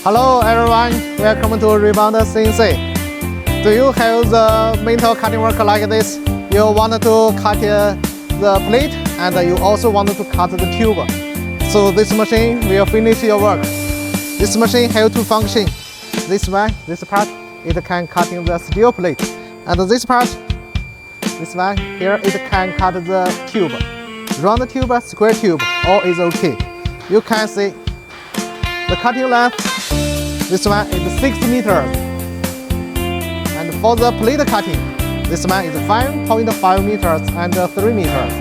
Hello everyone, welcome to REBOUND CNC. Do you have the metal cutting work like this? You want to cut the plate and you also want to cut the tube. So this machine will finish your work. This machine has two functions. This one, this part, it can cut in the steel plate. And this part, this one, here it can cut the tube. Round tube, square tube, all is okay. You can see the cutting length. This one is 6 meters. And for the plate cutting, this one is 5.5 meters and 3 meters.